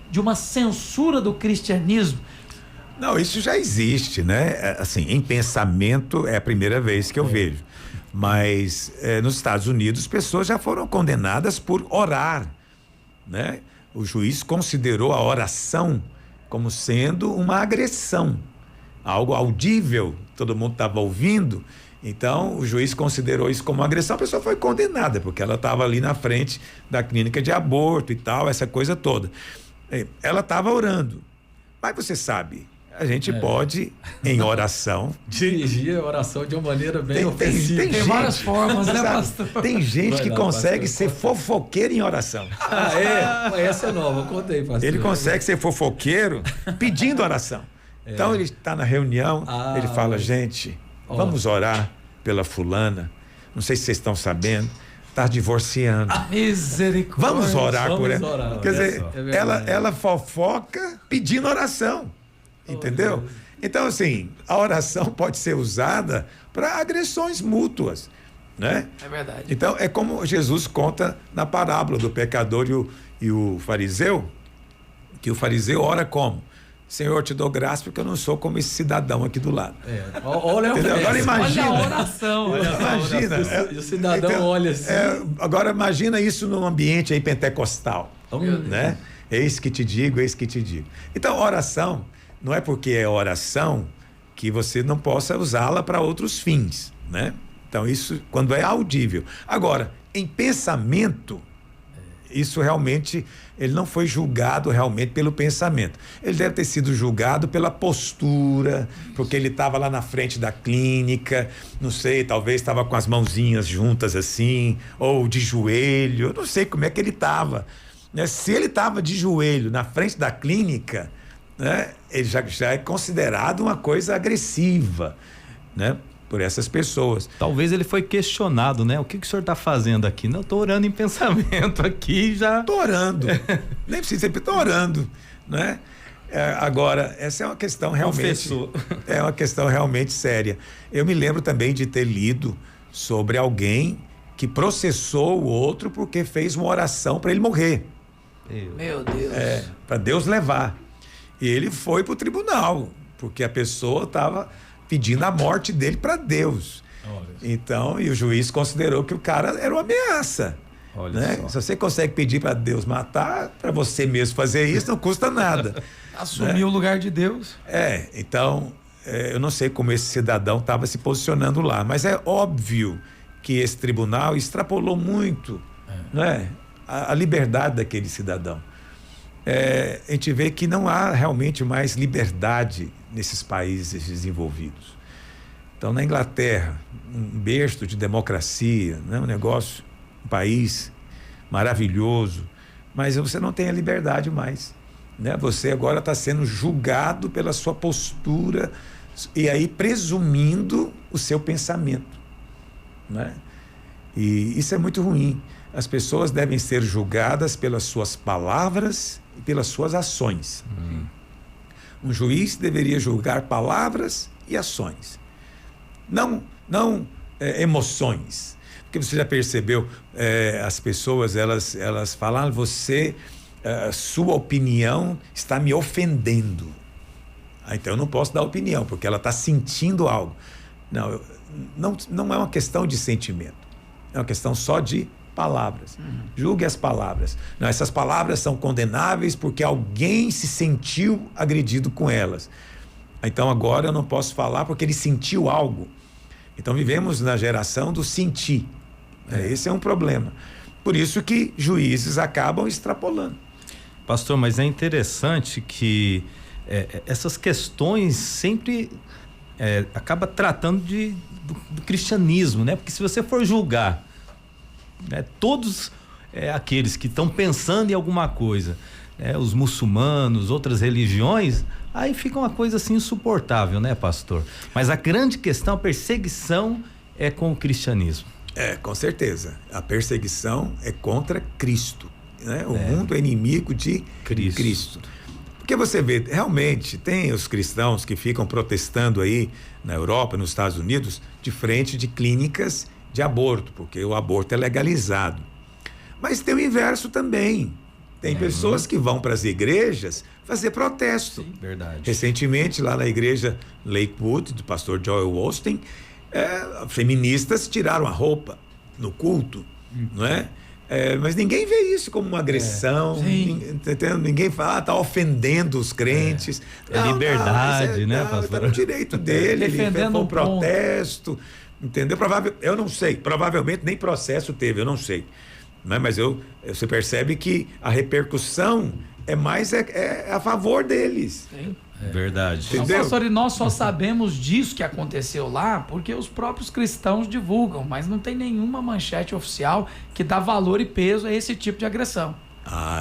de uma censura do cristianismo? Não, isso já existe, né? Assim, em pensamento é a primeira vez que eu vejo. Mas nos Estados Unidos, pessoas já foram condenadas por orar, né? O juiz considerou a oração como sendo uma agressão, algo audível, todo mundo estava ouvindo. Então, o juiz considerou isso como uma agressão, a pessoa foi condenada, porque ela estava ali na frente da clínica de aborto e tal, essa coisa toda. Ela estava orando. Mas você sabe, a gente pode, em oração... dirigir a oração de uma maneira bem ofensiva. Tem várias formas, né, pastor? Tem gente que consegue ser fofoqueiro em oração. Essa é nova, contei, pastor. Ele consegue ser fofoqueiro pedindo oração. Então, ele está na reunião, ele fala, gente, vamos orar pela fulana, não sei se vocês estão sabendo, está divorciando. Misericórdia. Vamos orar por ela. Orar, quer dizer, ela fofoca pedindo oração. Entendeu? Então, assim, a oração pode ser usada para agressões mútuas, né? É verdade. Então, é como Jesus conta na parábola do pecador e o fariseu, que o fariseu ora como? Senhor, te dou graça porque eu não sou como esse cidadão aqui do lado. Olha, agora imagina. Olha a oração. Imagina. O cidadão então, olha assim. Agora imagina isso num ambiente aí pentecostal, né? Eis que te digo, eis que te digo. Então, oração não é porque é oração que você não possa usá-la para outros fins, né? Então, isso quando é audível. Agora, em pensamento, isso realmente, ele não foi julgado realmente pelo pensamento. Ele deve ter sido julgado pela postura, porque ele estava lá na frente da clínica, não sei, talvez estava com as mãozinhas juntas assim, ou de joelho, eu não sei como é que ele estava, né? Se ele estava de joelho na frente da clínica, né, ele já é considerado uma coisa agressiva, né, por essas pessoas. Talvez ele foi questionado, né? O que o senhor está fazendo aqui? Não, estou orando em pensamento aqui já. Estou orando. Nem precisa sempre estou orando, né? Agora, essa é uma questão realmente... É uma questão realmente séria. Eu me lembro também de ter lido sobre alguém que processou o outro porque fez uma oração para ele morrer. Meu Deus. Para Deus levar. E ele foi para o tribunal, porque a pessoa estava pedindo a morte dele para Deus. Então, e o juiz considerou que o cara era uma ameaça. Olha né? só. Se você consegue pedir para Deus matar, para você mesmo fazer isso, não custa nada. Assumir o lugar de Deus. Então, eu não sei como esse cidadão estava se posicionando lá, mas é óbvio que esse tribunal extrapolou muito, né, a liberdade daquele cidadão. A gente vê que não há realmente mais liberdade nesses países desenvolvidos. Então, na Inglaterra, um berço de democracia, né, um país maravilhoso, mas você não tem a liberdade mais, né? Você agora está sendo julgado pela sua postura e aí presumindo o seu pensamento, né? E isso é muito ruim. As pessoas devem ser julgadas pelas suas palavras e pelas suas ações. Um juiz deveria julgar palavras e ações, não emoções. Porque você já percebeu, as pessoas elas falam, sua opinião está me ofendendo. Então eu não posso dar opinião, porque ela está sentindo algo. Não é uma questão de sentimento, é uma questão só de palavras. Julgue as palavras. Não, essas palavras são condenáveis porque alguém se sentiu agredido com elas. Então agora eu não posso falar porque ele sentiu algo. Então vivemos na geração do sentir. Esse é um problema. Por isso que juízes acabam extrapolando. Pastor, mas é interessante que essas questões sempre acaba tratando do cristianismo, né? Porque se você for julgar, né, todos aqueles que estão pensando em alguma coisa, os muçulmanos, outras religiões, aí fica uma coisa assim insuportável, né, pastor? Mas a grande questão, a perseguição é com o cristianismo. Com certeza. A perseguição é contra Cristo, né? O mundo é inimigo de Cristo. Porque você vê, realmente, tem os cristãos que ficam protestando aí na Europa, nos Estados Unidos, de frente de clínicas de aborto, porque o aborto é legalizado. Mas tem o inverso também. Tem pessoas que vão para as igrejas fazer protesto. Sim, verdade. Recentemente, lá na igreja Lakewood, do pastor Joel Osteen, feministas tiraram a roupa no culto, não é? Mas ninguém vê isso como uma agressão, ninguém fala, está ofendendo os crentes. Liberdade, né, pastor? Está no direito dele, ele fez um protesto, entendeu? Eu não sei, provavelmente nem processo teve, eu não sei. Mas você percebe que a repercussão é mais a favor deles. Sim. Verdade. Então, pastor, e nós só sabemos disso que aconteceu lá porque os próprios cristãos divulgam, mas não tem nenhuma manchete oficial que dá valor e peso a esse tipo de agressão.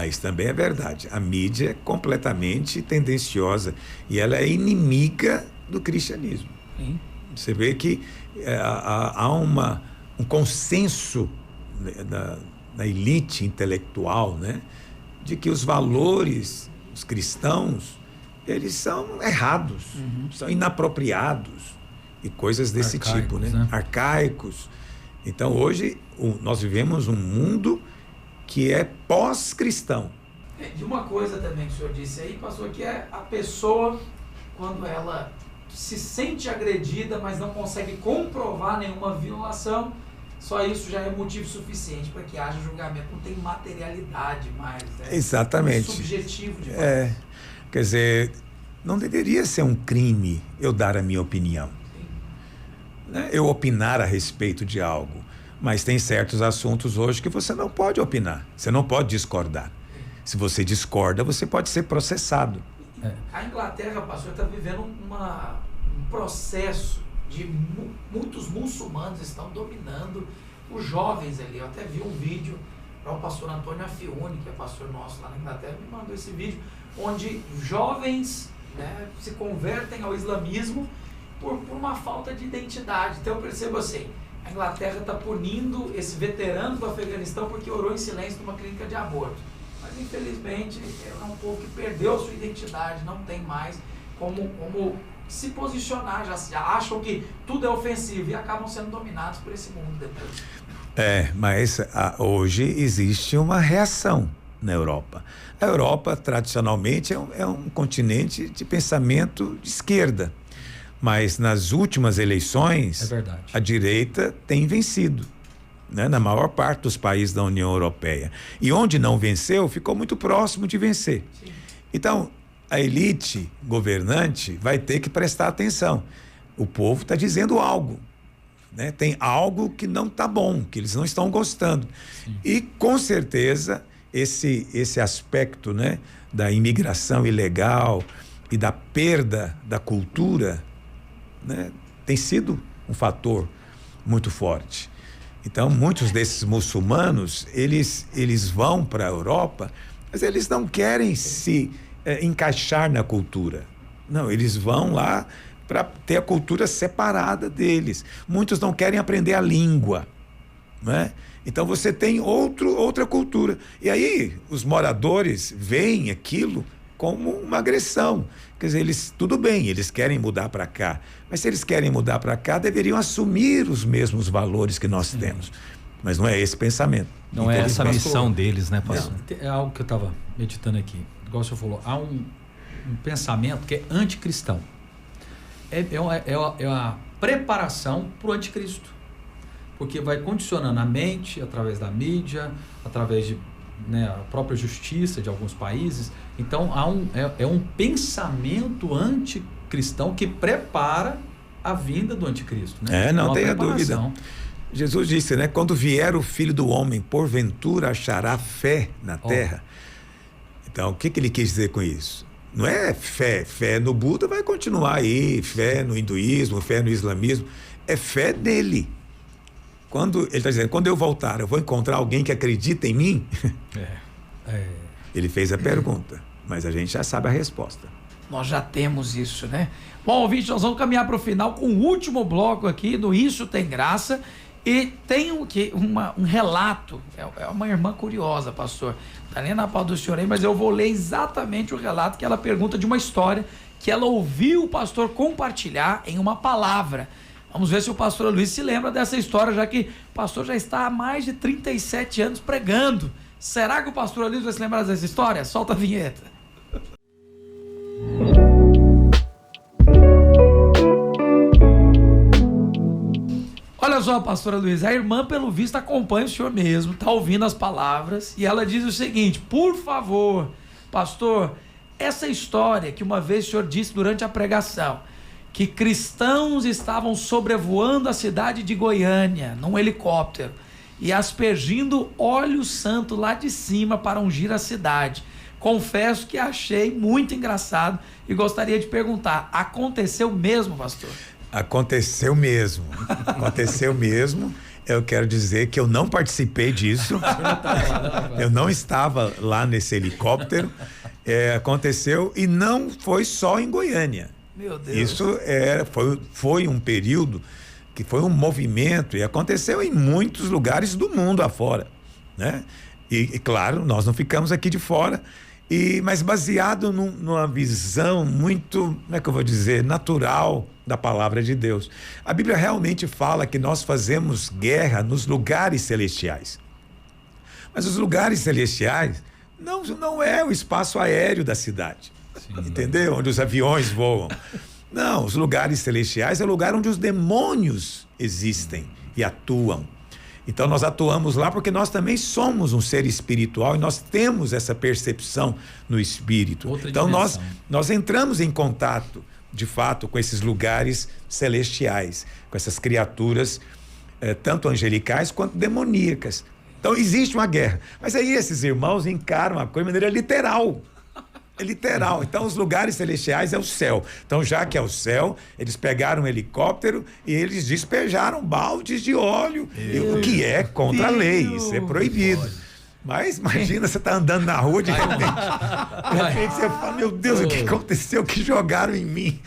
Isso também é verdade. A mídia é completamente tendenciosa e ela é inimiga do cristianismo. Sim. Você vê que há um consenso da elite intelectual, né, de que os valores, os cristãos, eles são errados, são inapropriados e coisas desse tipo, né? Arcaicos. Então hoje nós vivemos um mundo que é pós-cristão. E uma coisa também que o senhor disse aí, pastor, que é a pessoa, quando ela se sente agredida, mas não consegue comprovar nenhuma violação, só isso já é motivo suficiente para que haja julgamento. Não tem materialidade mais. Exatamente. Subjetivo de Quer dizer, não deveria ser um crime eu dar a minha opinião. Né? Eu opinar a respeito de algo. Mas tem certos assuntos hoje que você não pode opinar. Você não pode discordar. Se você discorda, você pode ser processado. A Inglaterra, pastor, está vivendo um processo de muitos muçulmanos estão dominando os jovens ali. Eu até vi um vídeo para o pastor Antônio Afiuni, que é pastor nosso lá na Inglaterra, me mandou esse vídeo, onde jovens, né, se convertem ao islamismo por uma falta de identidade. Então eu percebo assim, a Inglaterra está punindo esse veterano do Afeganistão porque orou em silêncio numa clínica de aborto. Mas infelizmente é um povo que perdeu a sua identidade, não tem mais como se posicionar, já acham que tudo é ofensivo e acabam sendo dominados por esse mundo depois. Mas hoje existe uma reação na Europa. A Europa, tradicionalmente, é um continente de pensamento de esquerda. Mas nas últimas eleições, a direita tem vencido. né, na maior parte dos países da União Europeia. E onde não venceu, ficou muito próximo de vencer. Sim. Então, a elite governante vai ter que prestar atenção. O povo está dizendo algo, né? Tem algo que não está bom, que eles não estão gostando. Sim. E, com certeza, esse aspecto, né, da imigração ilegal e da perda da cultura, né, tem sido um fator muito forte. Então, muitos desses muçulmanos, eles vão para a Europa, mas eles não querem se encaixar na cultura. Não, eles vão lá para ter a cultura separada deles. Muitos não querem aprender a língua, né? Então, você tem outra cultura. E aí, os moradores veem aquilo como uma agressão. Quer dizer, tudo bem, eles querem mudar para cá, mas se eles querem mudar para cá, deveriam assumir os mesmos valores que nós temos. Mas não é esse pensamento. Não é essa a missão deles, né, pastor? É algo que eu estava meditando aqui. Igual o senhor falou, há um pensamento que é anticristão. É a preparação para o anticristo. Porque vai condicionando a mente através da mídia, através de, né, a própria justiça de alguns países. Então, há um pensamento anticristão que prepara a vinda do anticristo. Né? Não tenha dúvida. Jesus disse, né? Quando vier o Filho do Homem, porventura achará fé na terra. Então, o que ele quis dizer com isso? Não é fé no Buda vai continuar aí, fé no hinduísmo, fé no islamismo, é fé nele. Quando ele está dizendo, quando eu voltar, eu vou encontrar alguém que acredita em mim? Ele fez a pergunta, mas a gente já sabe a resposta. Nós já temos isso, né? Bom, ouvinte, nós vamos caminhar para o final com o último bloco aqui do Isso Tem Graça. E tem um relato, é uma irmã curiosa, pastor. Está nem na pauta do senhor aí, mas eu vou ler exatamente o relato que ela pergunta de uma história que ela ouviu o pastor compartilhar em uma palavra. Vamos ver se o pastor Luiz se lembra dessa história, já que o pastor já está há mais de 37 anos pregando. Será que o pastor Luiz vai se lembrar dessa história? Solta a vinheta. Olha só, pastora Luísa, a irmã, pelo visto, acompanha o senhor mesmo, está ouvindo as palavras, e ela diz o seguinte: por favor, pastor, essa história que uma vez o senhor disse durante a pregação, que cristãos estavam sobrevoando a cidade de Goiânia, num helicóptero, e aspergindo óleo santo lá de cima para ungir a cidade. Confesso que achei muito engraçado e gostaria de perguntar, aconteceu mesmo, pastor? Aconteceu mesmo. Aconteceu mesmo. Eu quero dizer que eu não participei disso. Eu não estava lá nesse helicóptero. Aconteceu e não foi só em Goiânia. Meu Deus. Isso foi um período que foi um movimento e aconteceu em muitos lugares do mundo afora, né? E claro, nós não ficamos aqui de fora. Mas baseado numa visão muito, como é que eu vou dizer, natural da palavra de Deus. A Bíblia realmente fala que nós fazemos guerra nos lugares celestiais. Mas os lugares celestiais não é o espaço aéreo da cidade. Sim. Entendeu? Onde os aviões voam. Não, os lugares celestiais é o lugar onde os demônios existem e atuam. Então nós atuamos lá porque nós também somos um ser espiritual e nós temos essa percepção no espírito. Então nós entramos em contato, de fato, com esses lugares celestiais, com essas criaturas, tanto angelicais quanto demoníacas. Então existe uma guerra. Mas aí esses irmãos encaram a coisa de maneira literal. É literal. Então, os lugares celestiais é o céu. Então, já que é o céu, eles pegaram um helicóptero e eles despejaram baldes de óleo, o que é contra a lei. Isso é proibido. Mas imagina, você tá andando na rua de repente você fala, meu Deus, o que aconteceu? Que jogaram em mim?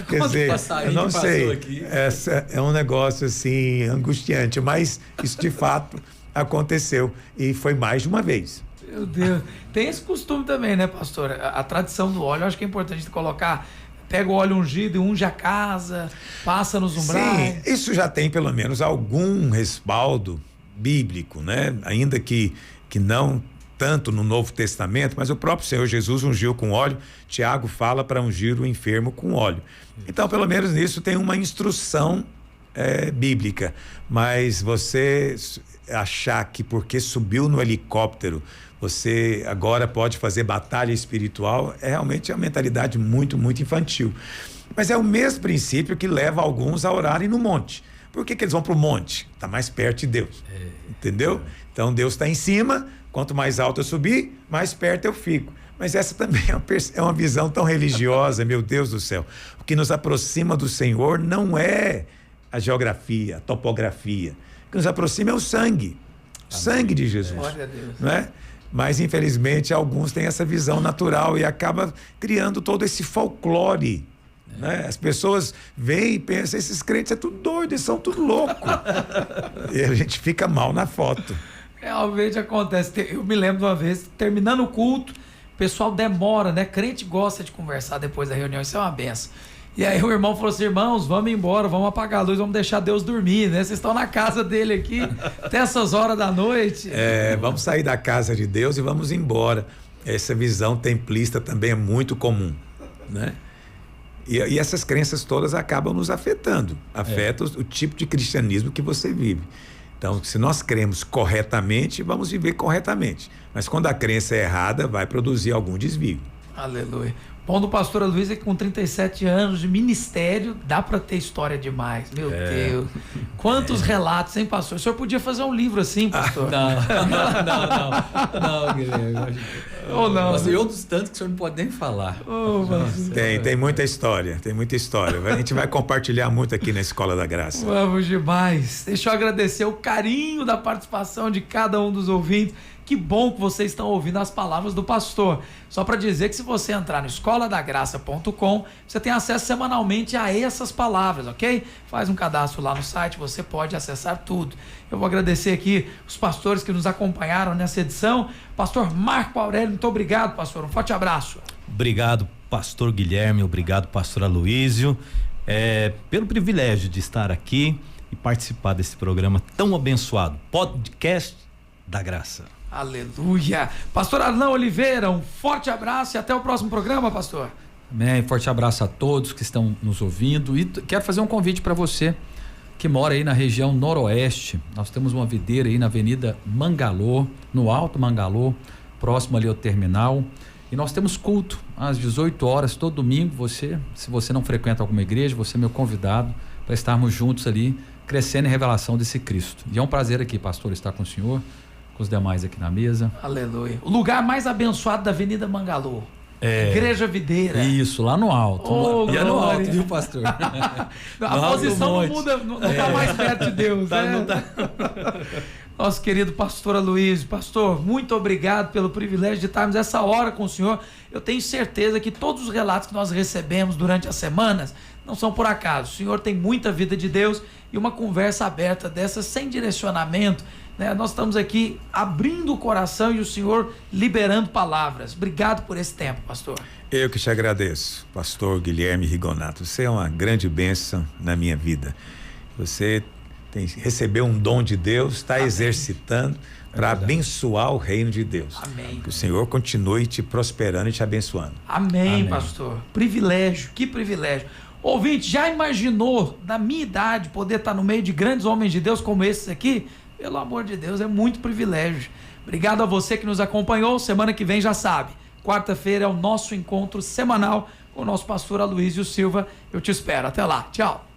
Quer dizer, eu não sei. Essa é um negócio assim angustiante, mas isso de fato aconteceu e foi mais de uma vez. Meu Deus. Tem esse costume também, né, pastor? A tradição do óleo, eu acho que é importante colocar, pega o óleo ungido e unge a casa, passa nos umbrais. Sim, isso já tem pelo menos algum respaldo bíblico, né? Ainda que não tanto no Novo Testamento, mas o próprio Senhor Jesus ungiu com óleo. Tiago fala para ungir o enfermo com óleo. Então, pelo menos nisso tem uma instrução bíblica, mas você achar que porque subiu no helicóptero você agora pode fazer batalha espiritual é realmente uma mentalidade muito, muito infantil. Mas é o mesmo princípio que leva alguns a orarem no monte. Por que eles vão para o monte? Está mais perto de Deus. Entendeu? Então Deus está em cima, quanto mais alto eu subir, mais perto eu fico. Mas essa também é uma visão tão religiosa, meu Deus do céu. O que nos aproxima do Senhor não é a geografia, a topografia. O que nos aproxima é o sangue. O sangue de Jesus. Glória a Deus. Não é? Mas, infelizmente, alguns têm essa visão natural e acaba criando todo esse folclore. Né? As pessoas veem e pensam, esses crentes é tudo doido, eles são tudo louco. E a gente fica mal na foto. Realmente acontece. Eu me lembro de uma vez, terminando o culto, o pessoal demora, né? Crente gosta de conversar depois da reunião, isso é uma benção. E aí o irmão falou assim, irmãos, vamos embora, vamos apagar a luz, vamos deixar Deus dormir, né? Vocês estão na casa dele aqui até essas horas da noite. Vamos sair da casa de Deus e vamos embora. Essa visão templista também é muito comum, né? E essas crenças todas acabam nos afetando. Afetam o tipo de cristianismo que você vive. Então, se nós cremos corretamente, vamos viver corretamente. Mas quando a crença é errada, vai produzir algum desvio. Aleluia. Bom do pastor Aloysio é que com 37 anos de ministério, dá para ter história demais. Meu Deus. Quantos relatos, hein, pastor? O senhor podia fazer um livro assim, pastor? Não, Guilherme. Ou não? Mas eu dos tantos que o senhor não pode nem falar. Tem muita história, tem muita história. A gente vai compartilhar muito aqui na Escola da Graça. Vamos demais. Deixa eu agradecer o carinho da participação de cada um dos ouvintes. Que bom que vocês estão ouvindo as palavras do pastor. Só para dizer que se você entrar no escoladagraça.com, você tem acesso semanalmente a essas palavras, ok? Faz um cadastro lá no site, você pode acessar tudo. Eu vou agradecer aqui os pastores que nos acompanharam nessa edição. Pastor Marco Aurélio, muito obrigado, pastor. Um forte abraço. Obrigado, pastor Guilherme. Obrigado, pastor Aloysio, pelo privilégio de estar aqui e participar desse programa tão abençoado. Podcast da Graça. Aleluia. Pastor Arlão Oliveira, um forte abraço e até o próximo programa, pastor. Amém. Forte abraço a todos que estão nos ouvindo e quero fazer um convite para você que mora aí na região noroeste. Nós temos uma videira aí na Avenida Mangalô, no Alto Mangalô, próximo ali ao terminal, e nós temos culto às 18 horas todo domingo. Se você não frequenta alguma igreja, você é meu convidado para estarmos juntos ali, crescendo em revelação desse Cristo. E é um prazer aqui, pastor, estar com o senhor, com os demais aqui na mesa. Aleluia. O lugar mais abençoado da Avenida Mangalô. Igreja Videira. Isso, lá no alto. E é no alto, viu, pastor? A posição não muda, não tá mais perto de Deus, né? Nosso querido pastor Aloysio. Pastor, muito obrigado pelo privilégio de estarmos essa hora com o senhor. Eu tenho certeza que todos os relatos que nós recebemos durante as semanas não são por acaso. O senhor tem muita vida de Deus e uma conversa aberta dessa, sem direcionamento, né? Nós estamos aqui abrindo o coração e o senhor liberando palavras. Obrigado por esse tempo, pastor. Eu que te agradeço, pastor Guilherme Rigonato. Você é uma grande bênção na minha vida. Você recebeu um dom de Deus, está exercitando para abençoar o reino de Deus. Amém. Que o Senhor continue te prosperando e te abençoando. Amém, pastor. Privilégio, que privilégio. Ouvinte, já imaginou, na minha idade, poder estar no meio de grandes homens de Deus como esses aqui? Pelo amor de Deus, é muito privilégio. Obrigado a você que nos acompanhou. Semana que vem já sabe, quarta-feira é o nosso encontro semanal com o nosso pastor Aloysio Silva. Eu te espero. Até lá. Tchau.